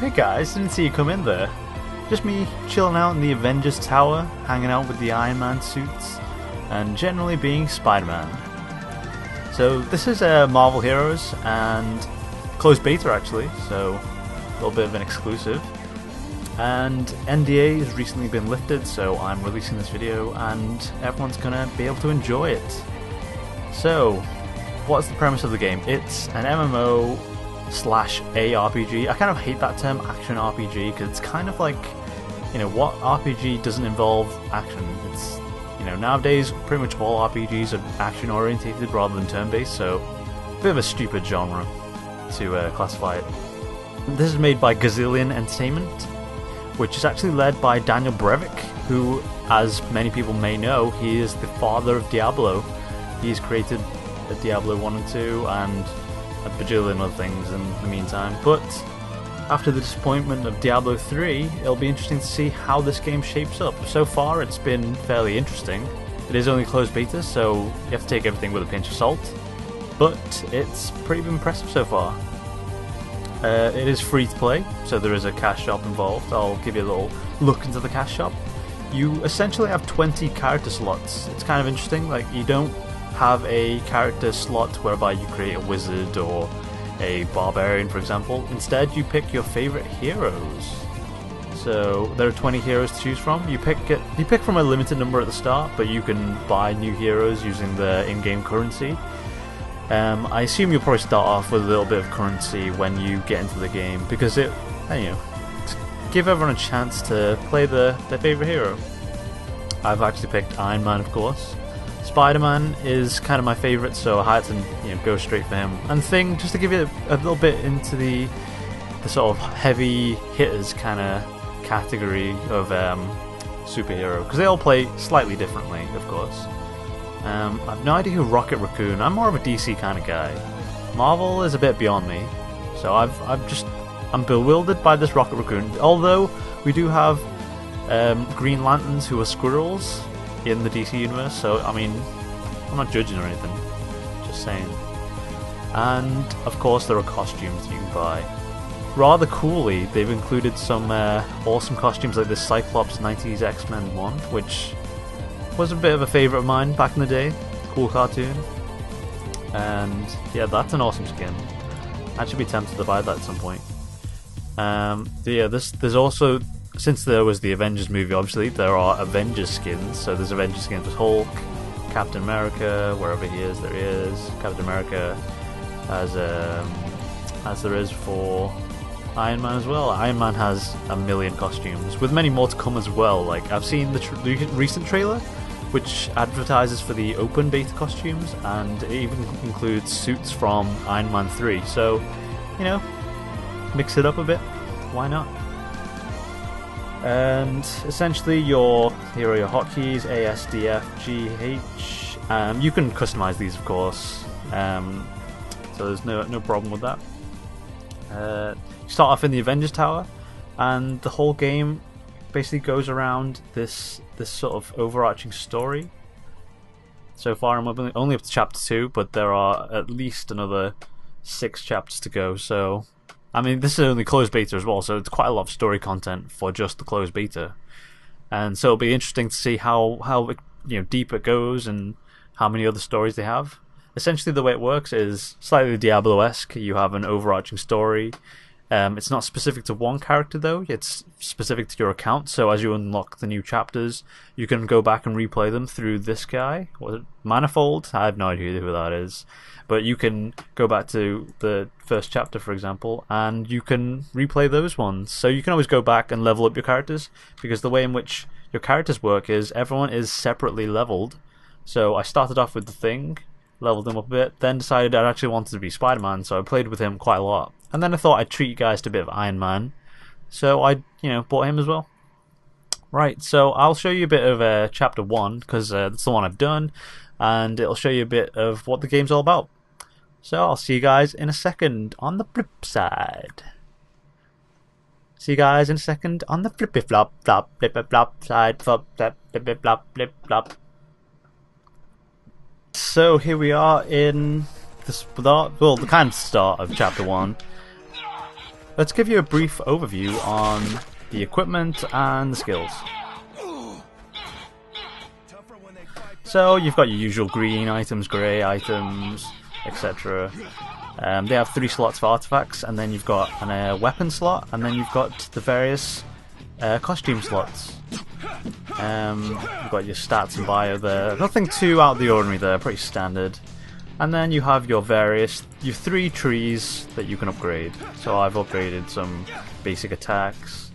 Hey guys, didn't see you come in there. Just me chilling out in the Avengers Tower, hanging out with the Iron Man suits, and generally being Spider-Man. So this is Marvel Heroes, and closed beta actually, so a little bit of an exclusive. And NDA has recently been lifted, so I'm releasing this video, and everyone's gonna be able to enjoy it. So, what's the premise of the game? It's an MMO slash ARPG. I kind of hate that term, action RPG, because it's kind of like, you know, what RPG doesn't involve action? It's, you know, nowadays pretty much all RPGs are action orientated rather than turn based, so a bit of a stupid genre to classify it. This is made by Gazillion Entertainment, which is actually led by Daniel Brevik, who, as many people may know, he is the father of Diablo. He's created Diablo 1 and 2 and a bajillion other things in the meantime, but after the disappointment of Diablo 3, it'll be interesting to see how this game shapes up. So far it's been fairly interesting. It is only closed beta, so you have to take everything with a pinch of salt, but it's pretty impressive so far. It is free to play, so there is a cash shop involved. I'll give you a little look into the cash shop. You essentially have 20 character slots. It's kind of interesting, like you don't have a character slot whereby you create a wizard or a barbarian, for example. Instead, you pick your favorite heroes. So there are 20 heroes to choose from. You pick from a limited number at the start, but you can buy new heroes using the in-game currency. I assume you'll probably start off with a little bit of currency when you get into the game, because it, you know, to give everyone a chance to play their favorite hero. I've actually picked Iron Man, of course. Spider-Man is kind of my favourite, so I had to, you know, go straight for him. And Thing, just to give you a little bit into the sort of heavy hitters kind of category of superhero, because they all play slightly differently, of course. I have no idea who Rocket Raccoon. I'm more of a DC kind of guy. Marvel is a bit beyond me, so I'm bewildered by this Rocket Raccoon. Although we do have Green Lanterns who are squirrels in the DC universe, so I mean, I'm not judging or anything, just saying. And of course there are costumes you can buy. Rather coolly, they've included some awesome costumes like this Cyclops 90s X-Men one, which was a bit of a favourite of mine back in the day. Cool cartoon. And yeah, that's an awesome skin. I'd should be tempted to buy that at some point. Yeah, there's also, since there was the Avengers movie, obviously, there are Avengers skins. So there's Avengers skins with Hulk, Captain America, wherever he is, there he is. Captain America, as there is for Iron Man as well. Iron Man has a million costumes, with many more to come as well. Like, I've seen the recent trailer, which advertises for the open beta costumes, and it even includes suits from Iron Man 3. So, you know, mix it up a bit. Why not? And essentially your hotkeys, A, S, D, F, G, H. You can customize these, of course, so there's no problem with that. You start off in the Avengers Tower, and the whole game basically goes around this sort of overarching story. So far I'm only up to chapter 2, but there are at least another 6 chapters to go, so I mean, this is only closed beta as well, so it's quite a lot of story content for just the closed beta. And so it'll be interesting to see how you know, deep it goes and how many other stories they have. Essentially the way it works is slightly Diablo-esque. You have an overarching story. It's not specific to one character though, it's specific to your account, so as you unlock the new chapters, you can go back and replay them through this guy. Was it Manifold? I have no idea who that is. But you can go back to the first chapter, for example, and you can replay those ones. So you can always go back and level up your characters, because the way in which your characters work is everyone is separately leveled. So I started off with the Thing, leveled him up a bit, then decided I actually wanted to be Spider-Man, so I played with him quite a lot. And then I thought I'd treat you guys to a bit of Iron Man, so I, you know, bought him as well. Right, so I'll show you a bit of chapter 1, because that's the one I've done, and it'll show you a bit of what the game's all about. So I'll see you guys in a second on the flip side. See you guys in a second on the flippy flop flop flippy flop side flop flippy flop flip flop. So here we are in the kind of start of chapter 1. let's give you a brief overview on the equipment and the skills. So you've got your usual green items, grey items, etc. They have 3 slots for artifacts, and then you've got a weapon slot, and then you've got the various costume slots. You've got your stats and bio there. Nothing too out of the ordinary there, pretty standard. And then you have your 3 trees that you can upgrade. So I've upgraded some basic attacks,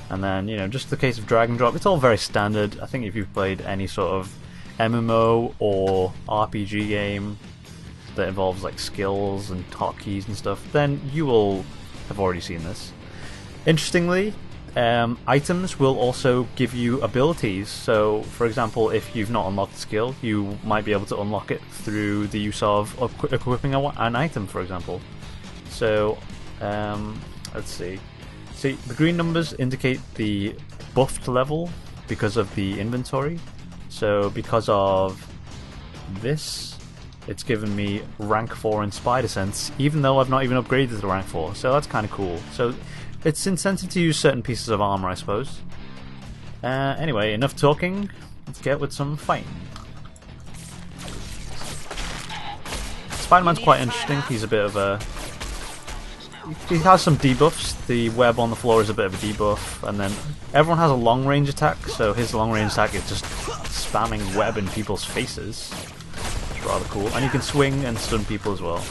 and then, you know, just the case of drag and drop. It's all very standard. I think if you've played any sort of MMO or RPG game that involves like skills and hotkeys and stuff, then you will have already seen this. Interestingly, items will also give you abilities. So, for example, if you've not unlocked a skill, you might be able to unlock it through the use of equipping an item, for example. So, let's see. See, the green numbers indicate the buffed level because of the inventory. So, because of this, it's given me rank 4 in Spider Sense, even though I've not even upgraded to rank 4. So that's kind of cool. So it's incentive to use certain pieces of armor, I suppose. Anyway, enough talking. Let's get with some fighting. Spider-Man's quite interesting. He's a bit of a... He has some debuffs. The web on the floor is a bit of a debuff, and then everyone has a long-range attack, so his long-range attack is just spamming web in people's faces. It's rather cool. And you can swing and stun people as well.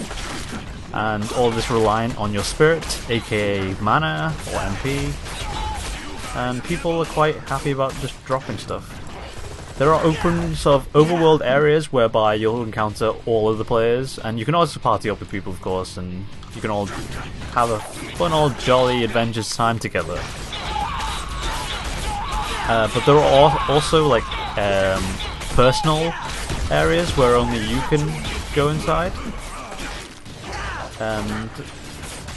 And all of this relying on your spirit, aka mana or MP. And people are quite happy about just dropping stuff. There are open sort of overworld areas whereby you'll encounter all of the players, and you can also party up with people, of course, and you can all have a fun old jolly adventures time together. But there are also like personal areas where only you can go inside, and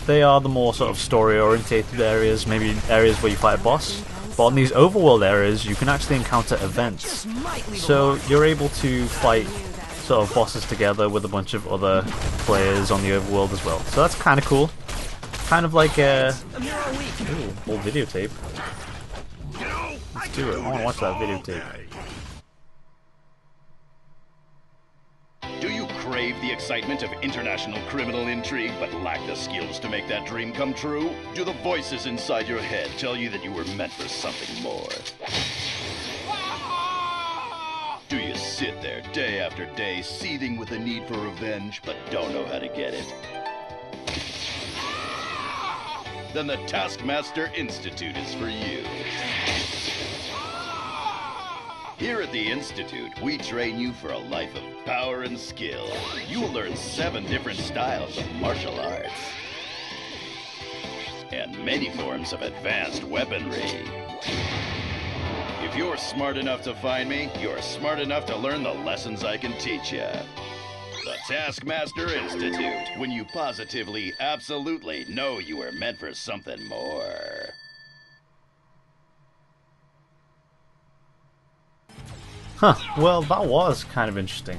they are the more sort of story orientated areas, maybe areas where you fight a boss. But on these overworld areas, you can actually encounter events. So you're able to fight sort of bosses together with a bunch of other players on the overworld as well. So that's kind of cool. Kind of like a old videotape. Let's do it. I want to watch that videotape. Do you crave the excitement of international criminal intrigue but lack the skills to make that dream come true? Do the voices inside your head tell you that you were meant for something more? Do you sit there day after day seething with the need for revenge but don't know how to get it? Then the Taskmaster Institute is for you. Here at the Institute, we train you for a life of power and skill. You will learn 7 different styles of martial arts and many forms of advanced weaponry. If you're smart enough to find me, you're smart enough to learn the lessons I can teach you. The Taskmaster Institute, when you positively, absolutely know you were meant for something more. Huh, well that was kind of interesting.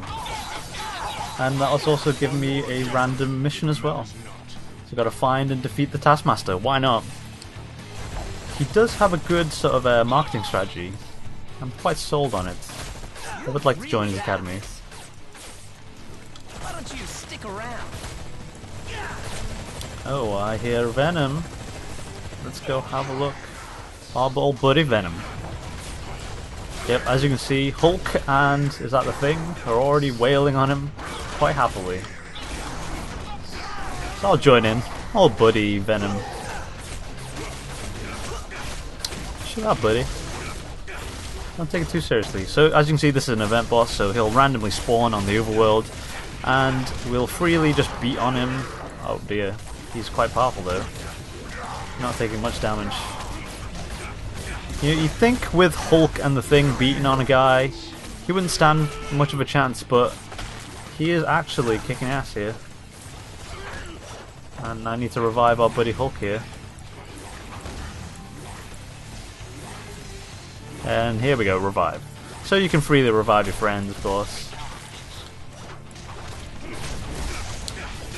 And that was also giving me a random mission as well. So gotta find and defeat the Taskmaster, why not? He does have a good sort of marketing strategy. I'm quite sold on it. I would like to join his academy. Why don't you stick around? Oh, I hear Venom. Let's go have a look. Our old buddy Venom. Yep, as you can see, Hulk and, is that the Thing, are already wailing on him quite happily. So I'll join in. Old buddy Venom. Shut up, buddy. Don't take it too seriously. So as you can see, this is an event boss, so he'll randomly spawn on the overworld, and we'll freely just beat on him. Oh dear, he's quite powerful though. Not taking much damage. You know, you'd think with Hulk and the Thing beating on a guy, he wouldn't stand much of a chance, but he is actually kicking ass here. And I need to revive our buddy Hulk here. And here we go, revive. So you can freely revive your friends, of course.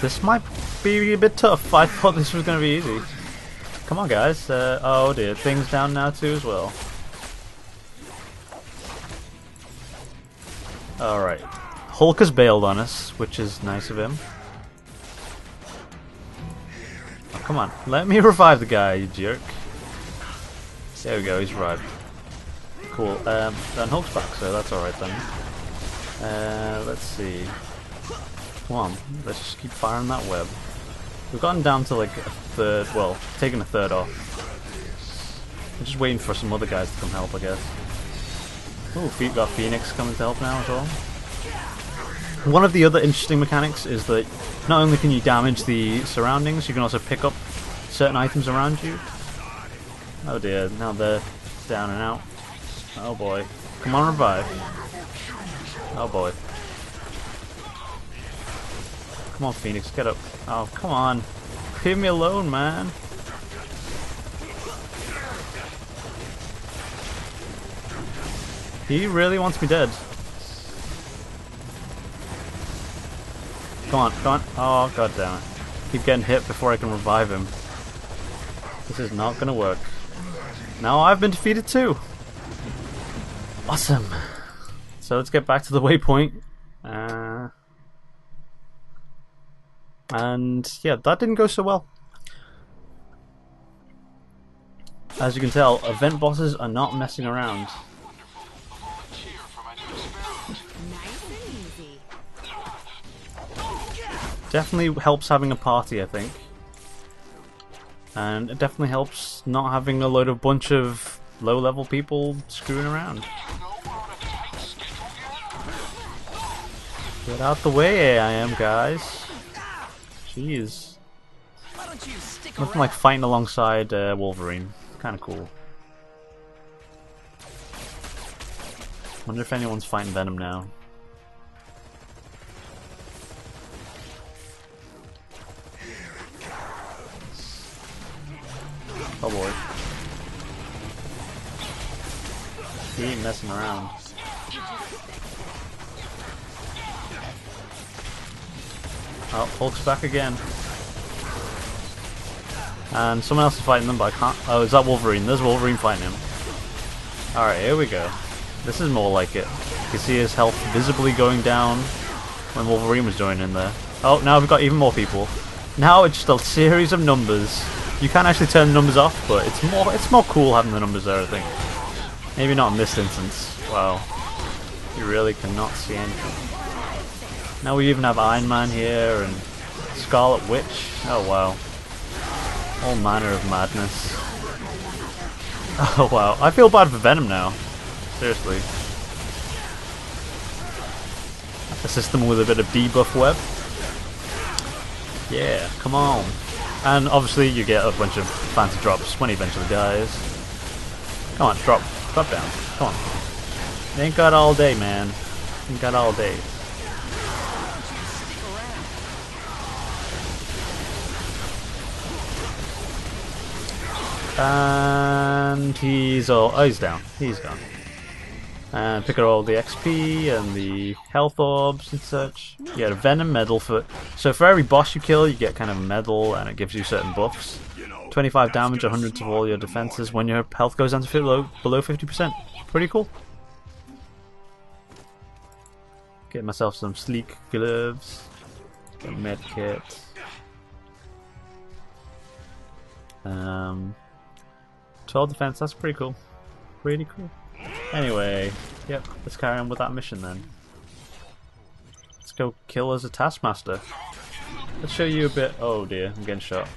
This might be a bit tough. I thought this was going to be easy. Come on, guys. Oh dear, things down now too as well. Alright. Hulk has bailed on us, which is nice of him. Oh, come on, let me revive the guy, you jerk. There we go, he's revived. Cool. Then Hulk's back, so that's alright then. Let's see. Come on, let's just keep firing that web. We've gotten down to like a third, well, taking a third off. I'm just waiting for some other guys to come help, I guess. Oh, we've got Phoenix coming to help now as well. One of the other interesting mechanics is that not only can you damage the surroundings, you can also pick up certain items around you. Oh dear, now they're down and out. Oh boy. Come on, revive. Oh boy. Come on, Phoenix, get up. Oh, come on. Leave me alone, man. He really wants me dead. Come on, come on. Oh, god damn it. Keep getting hit before I can revive him. This is not gonna work. Now I've been defeated too. Awesome. So let's get back to the waypoint. And yeah, that didn't go so well. As you can tell, event bosses are not messing around. Definitely helps having a party, I think. And it definitely helps not having a bunch of low-level people screwing around. Get out the way, I am, guys. Jeez. Nothing like fighting alongside Wolverine. Kind of cool. Wonder if anyone's fighting Venom now. Oh boy. He ain't messing around. Oh, Hulk's back again. And someone else is fighting them, but I can't. Oh, is that Wolverine? There's Wolverine fighting him. Alright, here we go. This is more like it. You can see his health visibly going down when Wolverine was joining in there. Oh, now we've got even more people. Now it's just a series of numbers. You can actually turn the numbers off, but it's more cool having the numbers there, I think. Maybe not in this instance. Wow. You really cannot see anything. Now we even have Iron Man here and Scarlet Witch. Oh wow. All manner of madness. Oh wow. I feel bad for Venom now. Seriously. Assist them with a bit of debuff web. Yeah, come on. And obviously you get a bunch of fancy drops when he eventually dies. Come on, drop down. Come on. You ain't got all day, man. You ain't got all day. And he's down. He's gone. And pick up all the XP and the health orbs and such. You get a Venom medal so for every boss you kill, you get kind of a medal, and it gives you certain buffs. 25 damage, 100 to all your defenses when your health goes down to below 50%. Pretty cool. Get myself some sleek gloves, a med kit. 12 defense, that's pretty cool. Pretty cool. Anyway, yep, let's carry on with that mission then. Let's go kill as a Taskmaster. Let's show you a bit. Oh dear, I'm getting shot.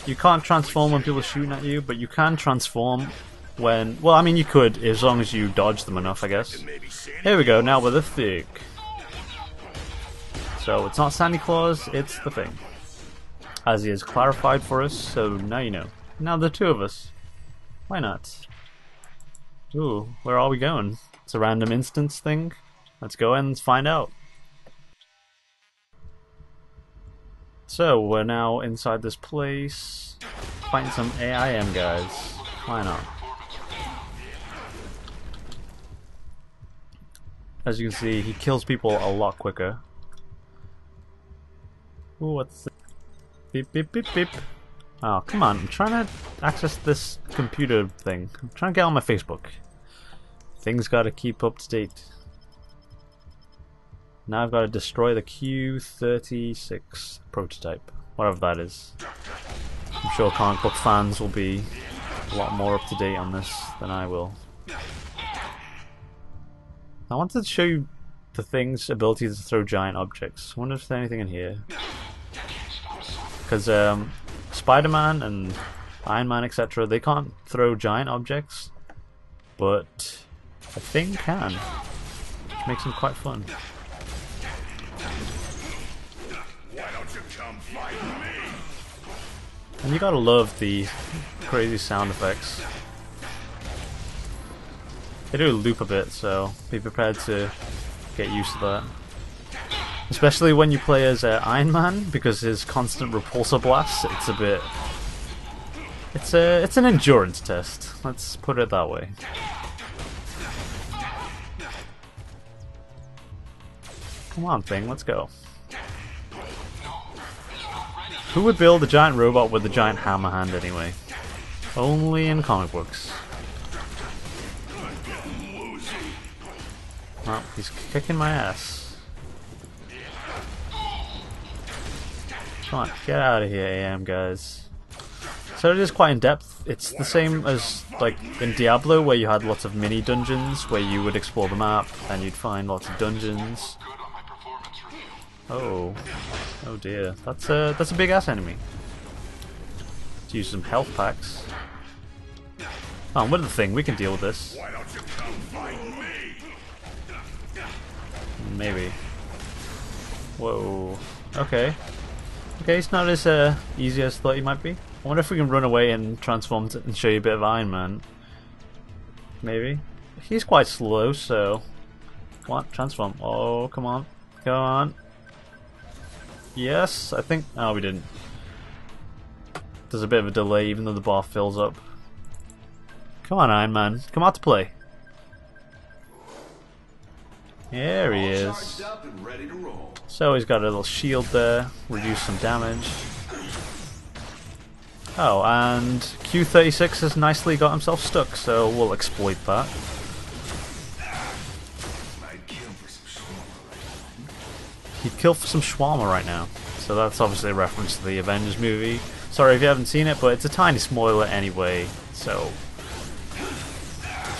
You can't transform when people are shooting at you, but you can transform when... Well, I mean you could, as long as you dodge them enough, I guess. Here we go, now with a Thing. So it's not Santa Claus, it's the Thing. As he has clarified for us, so now you know. Now the two of us. Why not? Ooh, where are we going? It's a random instance thing. Let's go and find out. So, we're now inside this place, fighting some AIM guys. Why not? As you can see, he kills people a lot quicker. Ooh, what's this? Beep beep beep beep. Oh, come on. I'm trying to access this computer thing. I'm trying to get on my Facebook. Things gotta keep up to date. Now I've got to destroy the Q36 prototype. Whatever that is. I'm sure comic book fans will be a lot more up to date on this than I will. I wanted to show you the thing's ability to throw giant objects. I wonder if there's anything in here. Because Spider-Man and Iron Man, etc., they can't throw giant objects, but a thing can, which makes them quite fun. Why don't you come fight me? And you gotta love the crazy sound effects. They do loop a bit, so be prepared to get used to that. Especially when you play as Iron Man, because his constant repulsor blasts, it's a bit... It's an endurance test, let's put it that way. Come on, thing, let's go. Who would build a giant robot with a giant hammer hand anyway? Only in comic books. Well, he's kicking my ass. Come on, get out of here, AM guys. So it is quite in depth. It's the same as like in Diablo, where you had lots of mini dungeons where you would explore the map and you'd find lots of dungeons. Oh, oh dear, that's a big ass enemy. Let's use some health packs. Oh, with the thing, we can deal with this. Why don't you come fight me? Maybe. Whoa. Okay. Okay, it's not as easy as I thought he might be. I wonder if we can run away and transform and show you a bit of Iron Man. Maybe. He's quite slow, so... Come on, transform. Oh, come on. Come on. Yes, I think... Oh, we didn't. There's a bit of a delay even though the bar fills up. Come on, Iron Man. Come out to play. There he is. So he's got a little shield there, reduce some damage. Oh, and Q36 has nicely got himself stuck, so we'll exploit that. He'd kill for some shawarma right now. So that's obviously a reference to the Avengers movie. Sorry if you haven't seen it, but it's a tiny spoiler anyway, so...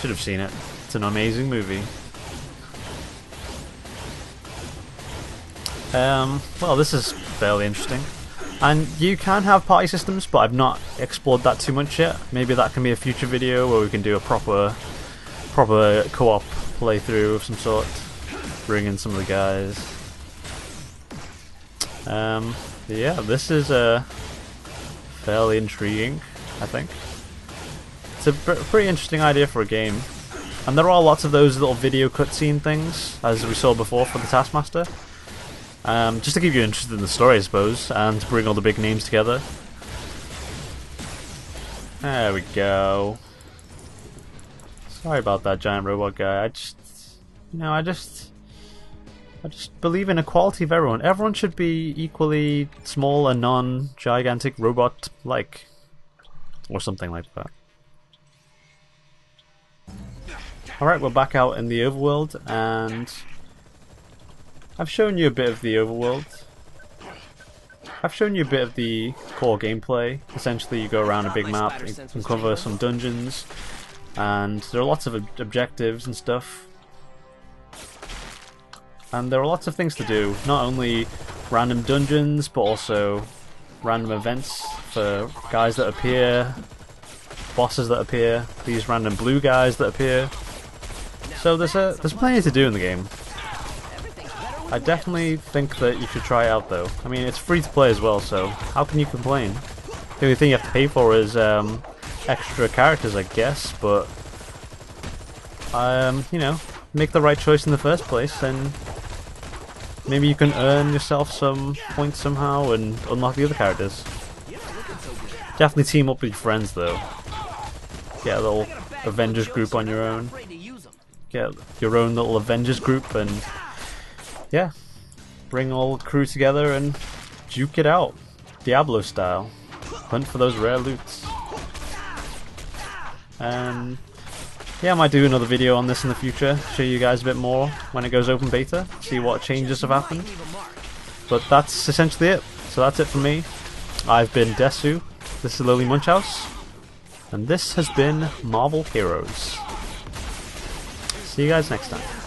Should have seen it. It's an amazing movie. Well, this is fairly interesting. And you can have party systems, but I've not explored that too much yet. Maybe that can be a future video where we can do a proper co-op playthrough of some sort. Bring in some of the guys. Yeah, this is fairly intriguing, I think. It's a pretty interesting idea for a game. And there are lots of those little video cutscene things, as we saw before for the Taskmaster. Just to keep you interested in the story, I suppose, and to bring all the big names together. There we go. Sorry about that giant robot guy. I just believe in equality of everyone. Everyone should be equally small and non-gigantic robot-like. Or something like that. Alright, we're back out in the overworld, and I've shown you a bit of the overworld. I've shown you a bit of the core gameplay. Essentially, you go around a big map, uncover some dungeons, and there are lots of objectives and stuff. And there are lots of things to do. Not only random dungeons, but also random events for guys that appear, bosses that appear, these random blue guys that appear. So there's plenty to do in the game. I definitely think that you should try it out though. I mean, it's free to play as well, so how can you complain? The only thing you have to pay for is extra characters, I guess, but you know, make the right choice in the first place and maybe you can earn yourself some points somehow and unlock the other characters. Definitely team up with your friends though. Get a little Avengers group on your own. Get your own little Avengers group and yeah, bring all the crew together and juke it out, Diablo style. hunt for those rare loots. Yeah, I might do another video on this in the future, show you guys a bit more when it goes open beta, see what changes have happened. But that's essentially it. So that's it from me. I've been Desu, this is Lily Munchhouse, and this has been Marvel Heroes. See you guys next time.